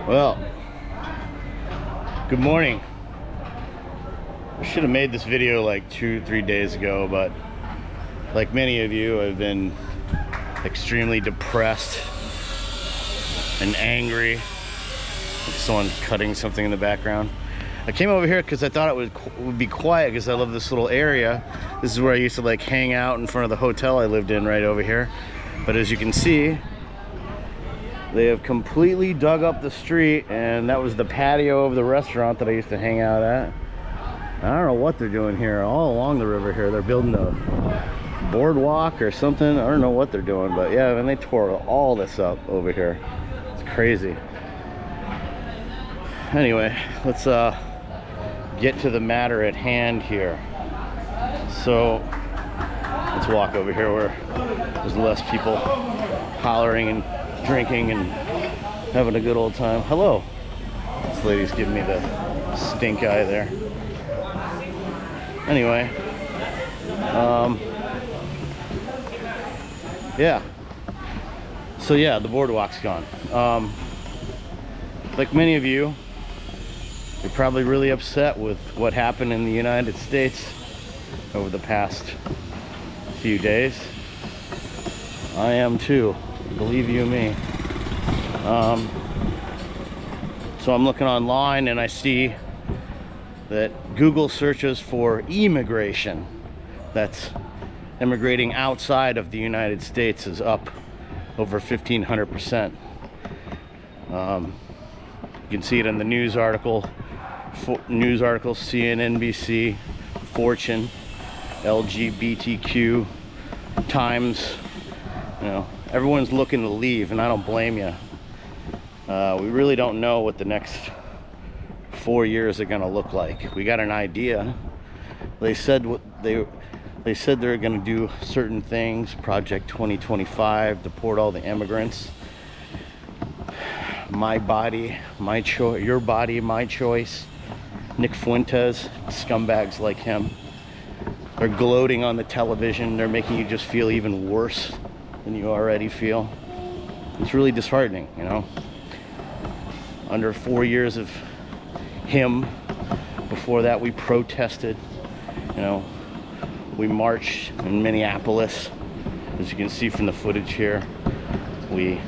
Well, good morning. I should have made this video like 2-3 days ago, but like many of you, I've been extremely depressed and angry. Someone cutting something in the background. I came over here because I thought it would be quiet because I love this little area. This is where I used to like hang out in front of the hotel I lived in right over here. But as you can see, they have completely dug up the street, and that was the patio of the restaurant that I used to hang out at. I don't know what they're doing here all along the river here. They're building a boardwalk or something. I don't know what they're doing, but yeah, and they tore all this up over here. It's crazy. Anyway, let's get to the matter at hand here. So let's walk over here where there's less people hollering and drinking and having a good old time. Hello. This lady's giving me the stink eye there. Anyway, yeah. So yeah, the boardwalk's gone. Like many of you, you're probably really upset with what happened in the United States over the past few days. I am too, believe you me. So I'm looking online and I see that Google searches for immigration, that's immigrating outside of the United States, is up over 1,500%. You can see it in the news articles, CNN, NBC, Fortune, LGBTQ, Times. You know, everyone's looking to leave, and I don't blame you. We really don't know what the next 4 years are going to look like. We got an idea. They said they're going to do certain things. Project 2025, deport all the immigrants. My body, my choice. Your body, my choice. Nick Fuentes, scumbags like him. They're gloating on the television. They're making you just feel even worse than you already feel. It's really disheartening, you know. Under 4 years of him, before that we protested, you know, we marched in Minneapolis, as you can see from the footage here. We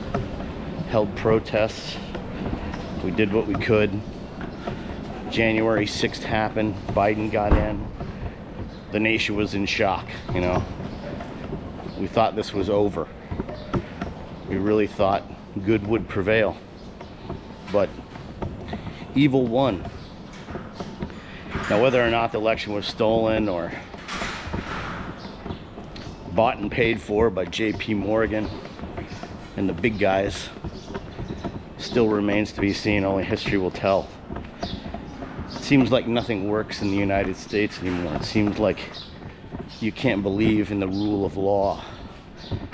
held protests, we did what we could. January 6th happened, Biden got in, the nation was in shock, you know. We thought this was over. We really thought good would prevail, but evil won. Now, whether or not the election was stolen or bought and paid for by JP Morgan and the big guys still remains to be seen. Only history will tell. It seems like nothing works in the United States anymore. It seems like you can't believe in the rule of law.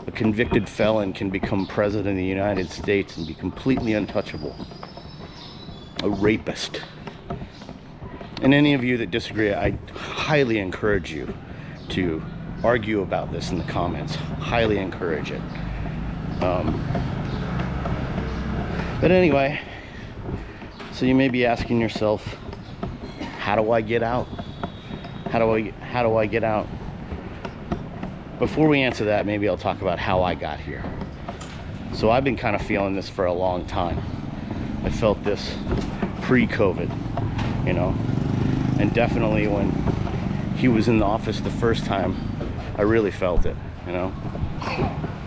A convicted felon can become president of the United States and be completely untouchable. A rapist. And any of you that disagree, I highly encourage you to argue about this in the comments. Highly encourage it. But anyway, so you may be asking yourself, how do I get out? How do I get out? Before we answer that, maybe I'll talk about how I got here. So I've been kind of feeling this for a long time. I felt this pre-COVID, you know, and definitely when he was in the office the first time, I really felt it, you know.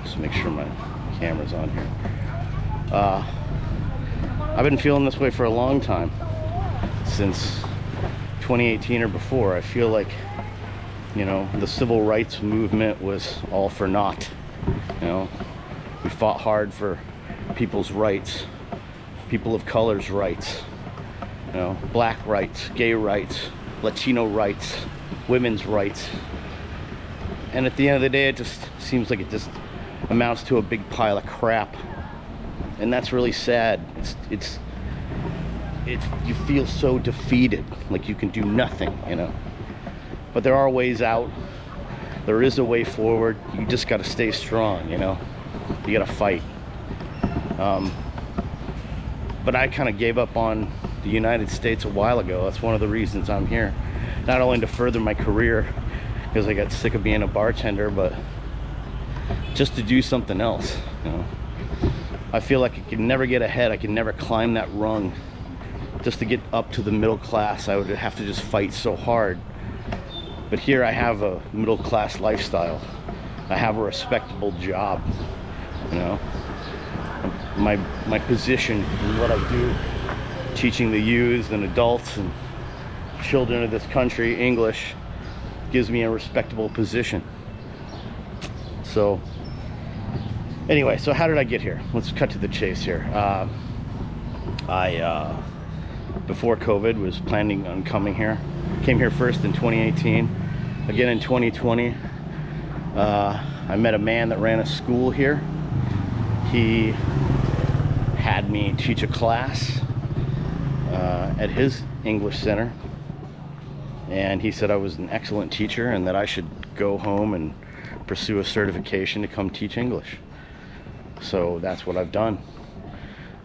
Just make sure my camera's on here. I've been feeling this way for a long time, since 2018 or before. I feel like, you know, the civil rights movement was all for naught. You know, we fought hard for people's rights, people of color's rights, you know, black rights, gay rights, Latino rights, women's rights. And at the end of the day, it just seems like it just amounts to a big pile of crap. And that's really sad. It's you feel so defeated, like you can do nothing, you know. But there are ways out. There is a way forward. You just got to stay strong, you know. You got to fight. But I kind of gave up on the United States a while ago. That's one of the reasons I'm here. Not only to further my career, because I got sick of being a bartender, but just to do something else, you know. I feel like I can never get ahead. I can never climb that rung. Just to get up to the middle class, I would have to just fight so hard. But here I have a middle class lifestyle. I have a respectable job, you know. My position in what I do, teaching the youths and adults and children of this country English, gives me a respectable position. So anyway, so how did I get here? Let's cut to the chase here. Before COVID, was planning on coming here. Came here first in 2018, again in 2020. I met a man that ran a school here. He had me teach a class at his English center, and he said I was an excellent teacher and that I should go home and pursue a certification to come teach English. So that's what I've done.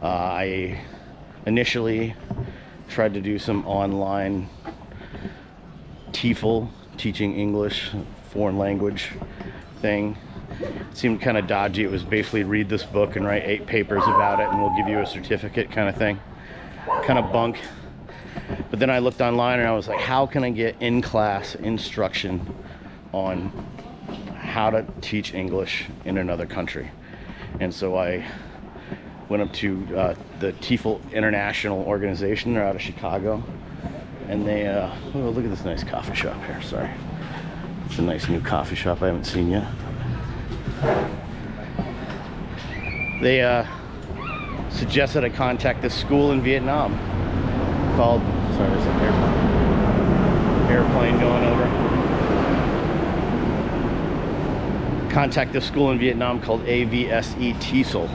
I initially tried to do some online TEFL, teaching English, foreign language thing. It seemed kind of dodgy. It was basically read this book and write 8 papers about it and we'll give you a certificate kind of thing. Kind of bunk. But then I looked online and I was like, how can I get in-class instruction on how to teach English in another country? And so I went up to the TEFL International organization. They're out of Chicago. And they, oh, look at this nice coffee shop here, sorry. It's a nice new coffee shop I haven't seen yet. They suggested I contact this school in Vietnam called, sorry, there's an airplane going over. Contact this school in Vietnam called AVSE-TESOL.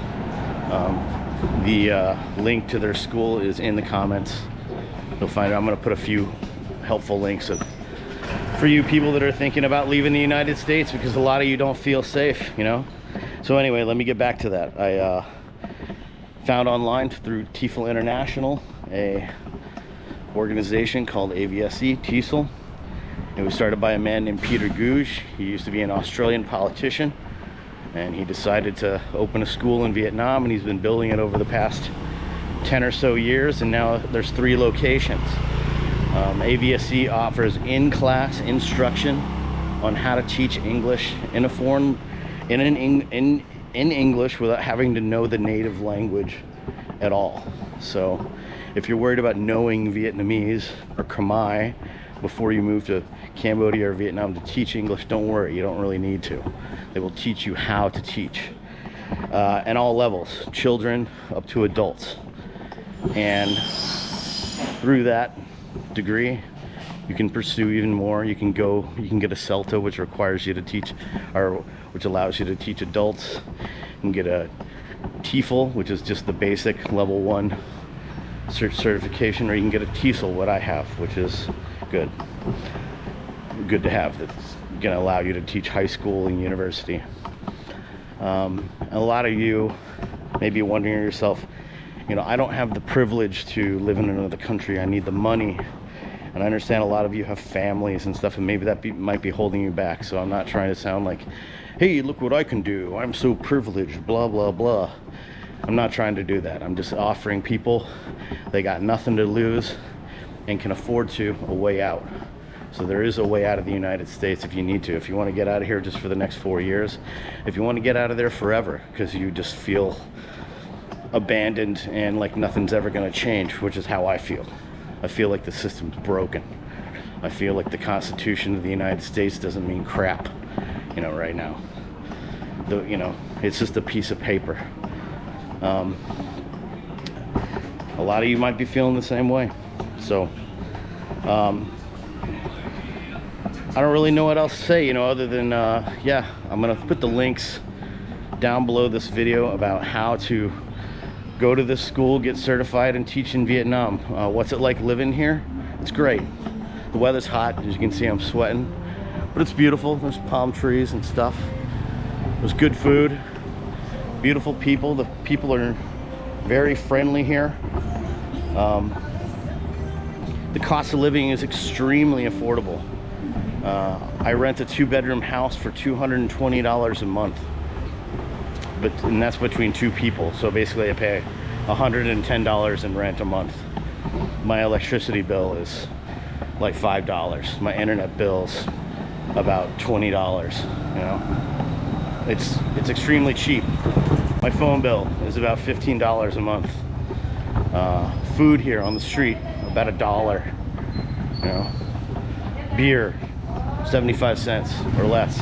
The link to their school is in the comments. You'll find it. I'm going to put a few helpful links for you people that are thinking about leaving the United States, because a lot of you don't feel safe, you know. So anyway, let me get back to that. I found online through TEFL International a organization called AVSE-TESOL. It was started by a man named Peter Gouge. He used to be an Australian politician, and he decided to open a school in Vietnam, and he's been building it over the past 10 or so years, and now there's 3 locations. AVSE offers in-class instruction on how to teach English in a foreign, in English without having to know the native language at all. So if you're worried about knowing Vietnamese or Khmer before you move to Cambodia or Vietnam to teach English, don't worry, you don't really need to. They will teach you how to teach at all levels, children up to adults. And through that degree, you can pursue even more. You can get a CELTA, which requires you to teach, or which allows you to teach adults. You can get a TEFL, which is just the basic level 1 certification, or you can get a TESOL, what I have, which is good to have. That's going to allow you to teach high school and university. A lot of you may be wondering yourself, you know, I don't have the privilege to live in another country. I need the money. And I understand a lot of you have families and stuff, and maybe that might be holding you back. So I'm not trying to sound like, hey, look what I can do. I'm so privileged, blah, blah, blah. I'm not trying to do that. I'm just offering people, they got nothing to lose and can afford to, a way out. So there is a way out of the United States if you need to. If you want to get out of here just for the next 4 years, if you want to get out of there forever because you just feel abandoned and like nothing's ever going to change, which is how I feel. I feel like the system's broken. I feel like the Constitution of the United States doesn't mean crap, you know, right now. You know, it's just a piece of paper. A lot of you might be feeling the same way. So I don't really know what else to say, you know, other than yeah, I'm gonna put the links down below this video about how to go to this school, get certified, and teach in Vietnam. What's it like living here? It's great. The weather's hot, as you can see I'm sweating, but it's beautiful. There's palm trees and stuff. There's good food, beautiful people. The people are very friendly here. The cost of living is extremely affordable. I rent a 2-bedroom house for $220 a month, and that's between 2 people. So basically I pay $110 in rent a month. My electricity bill is like $5. My internet bill's about $20, you know. It's extremely cheap. My phone bill is about $15 a month. Food here on the street, about $1, you know. Beer, 75 cents or less.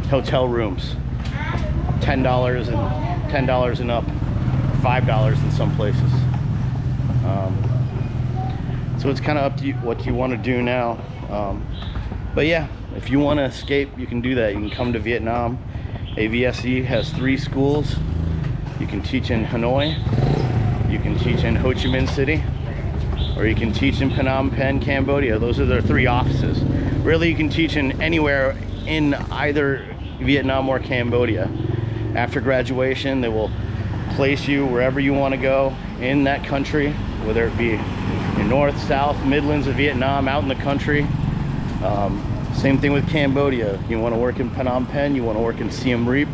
Hotel rooms, $10 and up, $5 in some places. So it's kind of up to you what you want to do now. But yeah, if you want to escape, you can do that. You can come to Vietnam. AVSE has 3 schools. You can teach in Hanoi, you can teach in Ho Chi Minh City, or you can teach in Phnom Penh, Cambodia. Those are their 3 offices. Really, you can teach in anywhere in either Vietnam or Cambodia. After graduation, they will place you wherever you want to go in that country, whether it be in north, south, Midlands of Vietnam, out in the country. Same thing with Cambodia. You want to work in Phnom Penh, you want to work in Siem Reap,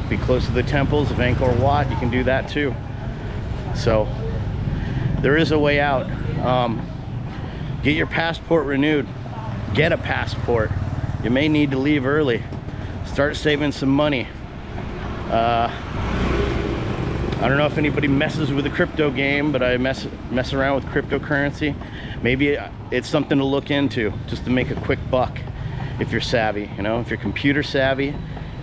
be close to the temples of Angkor Wat, you can do that too. So there is a way out. Get your passport renewed. Get a passport. You may need to leave early. Start saving some money. I don't know if anybody messes with the crypto game, but I mess around with cryptocurrency. Maybe it's something to look into, just to make a quick buck if you're savvy. You know, if you're computer savvy,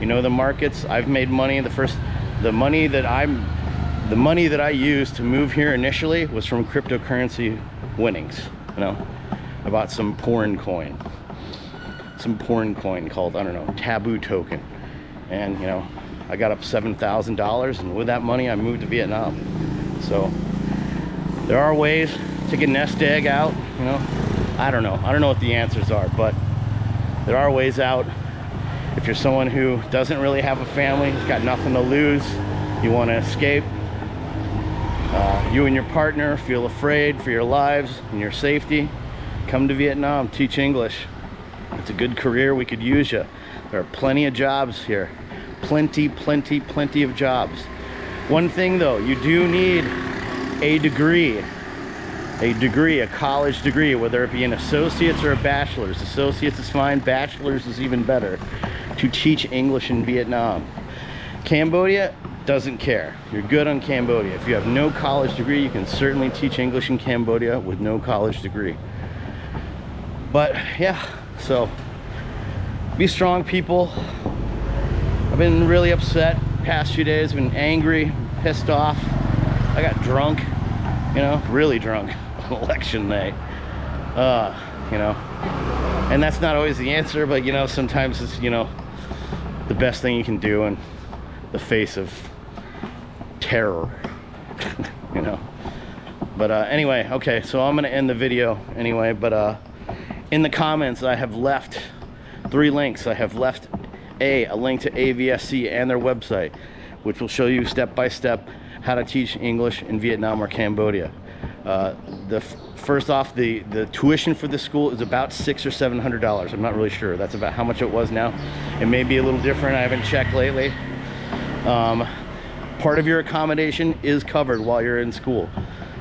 you know the markets. I've made money. The money that I used to move here initially was from cryptocurrency winnings. You know, I bought some porn coin called, I don't know, Taboo token, and you know, I got up $7,000, and with that money I moved to Vietnam. So there are ways to get a nest egg out, you know. I don't know what the answers are, but there are ways out. If you're someone who doesn't really have a family, has got nothing to lose, you want to escape, you and your partner feel afraid for your lives and your safety, come to Vietnam, teach English. It's a good career. We could use you. There are plenty of jobs here. Plenty of jobs. One thing though, you do need a degree, a college degree, whether it be an associate's or a bachelor's. Associate's is fine, bachelor's is even better, to teach English in Vietnam. Cambodia doesn't care. You're good on Cambodia. If you have no college degree, you can certainly teach English in Cambodia with no college degree. But yeah, so be strong, people. I've been really upset past few days, been angry, pissed off. I got drunk, you know, really drunk on election night. You know, and that's not always the answer, but you know, sometimes it's, you know, the best thing you can do in the face of terror. You know. But anyway, okay, so I'm gonna end the video anyway, but in the comments I have left 3 links. I have left a link to AVSE and their website, which will show you step by step how to teach English in Vietnam or Cambodia. First off, the tuition for this school is about $600 or $700. I'm not really sure. That's about how much it was now. It may be a little different. I haven't checked lately. Part of your accommodation is covered while you're in school,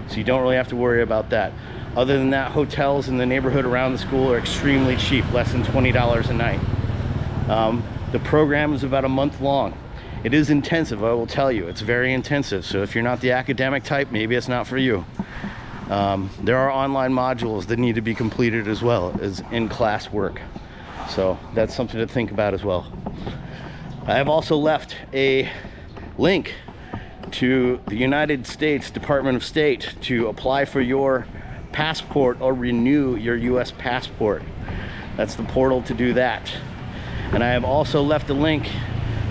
so you don't really have to worry about that. Other than that, hotels in the neighborhood around the school are extremely cheap, less than $20 a night. The program is about a month long. It is intensive, I will tell you. It's very intensive, so if you're not the academic type, maybe it's not for you. There are online modules that need to be completed as well as in-class work, so that's something to think about as well. I have also left a link to the United States Department of State to apply for your passport or renew your US passport. That's the portal to do that. And I have also left a link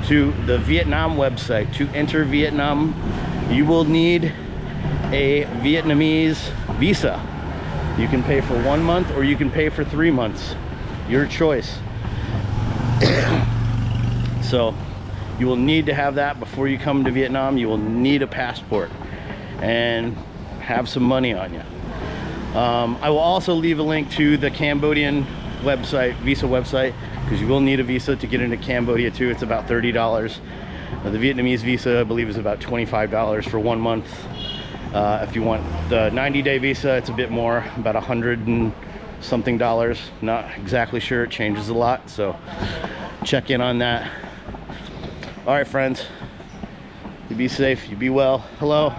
to the Vietnam website. To enter Vietnam, you will need a Vietnamese visa. You can pay for 1 month or you can pay for 3 months. Your choice. So you will need to have that before you come to Vietnam. You will need a passport. and have some money on you. I will also leave a link to the Cambodian website, visa website, because you will need a visa to get into Cambodia too. It's about $30. The Vietnamese visa, I believe, is about $25 for 1 month. If you want the 90-day visa, it's a bit more, about $100 and something dollars. Not exactly sure, it changes a lot, so check in on that. All right, friends, you be safe, you be well. Hello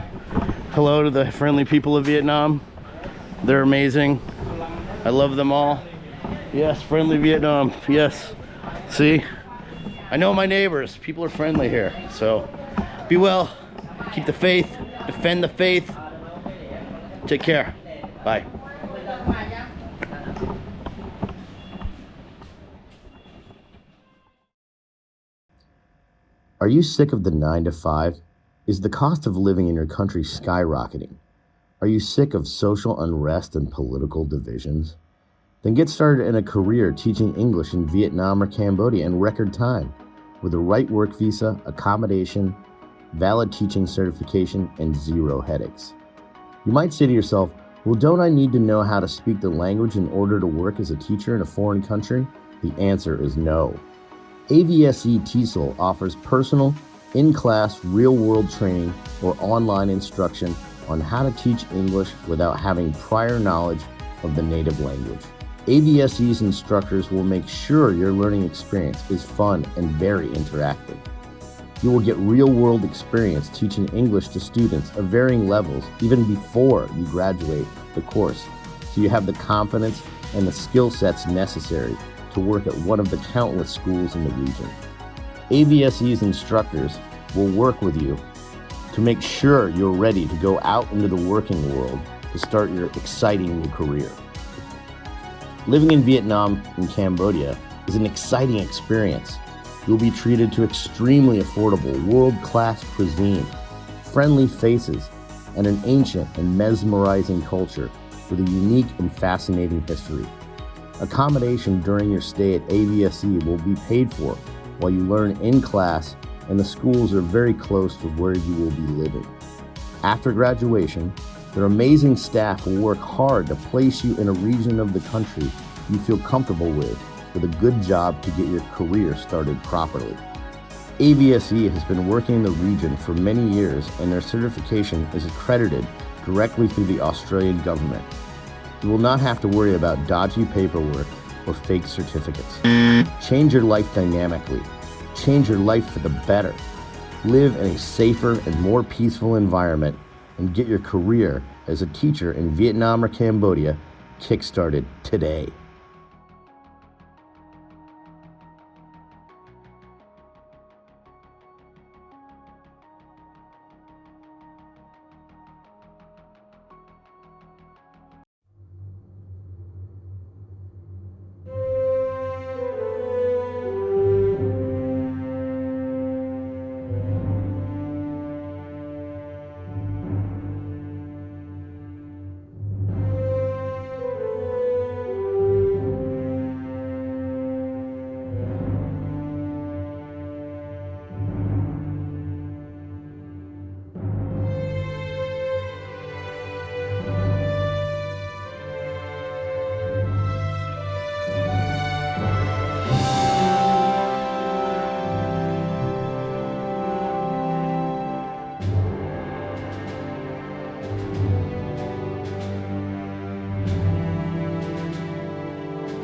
to the friendly people of Vietnam. They're amazing. I love them all. Yes, friendly Vietnam, yes. See, I know my neighbors, people are friendly here. So be well, keep the faith, defend the faith. Take care, bye. Are you sick of the 9 to 5? Is the cost of living in your country skyrocketing? Are you sick of social unrest and political divisions? Then get started in a career teaching English in Vietnam or Cambodia in record time with the right work visa, accommodation, valid teaching certification, and zero headaches. You might say to yourself, well, don't I need to know how to speak the language in order to work as a teacher in a foreign country? The answer is no. AVSE-TESOL offers personal, in-class, real-world training or online instruction on how to teach English without having prior knowledge of the native language. AVSE's instructors will make sure your learning experience is fun and very interactive. You will get real-world experience teaching English to students of varying levels even before you graduate the course, so you have the confidence and the skill sets necessary to work at one of the countless schools in the region. AVSE's instructors will work with you to make sure you're ready to go out into the working world to start your exciting new career. Living in Vietnam and Cambodia is an exciting experience. You'll be treated to extremely affordable, world-class cuisine, friendly faces, and an ancient and mesmerizing culture with a unique and fascinating history. Accommodation during your stay at AVSE will be paid for while you learn in class, and the schools are very close to where you will be living. After graduation, their amazing staff will work hard to place you in a region of the country you feel comfortable with a good job to get your career started properly. AVSE has been working in the region for many years, and their certification is accredited directly through the Australian government. You will not have to worry about dodgy paperwork or fake certificates. Change your life dynamically. Change your life for the better. Live in a safer and more peaceful environment and get your career as a teacher in Vietnam or Cambodia kickstarted today.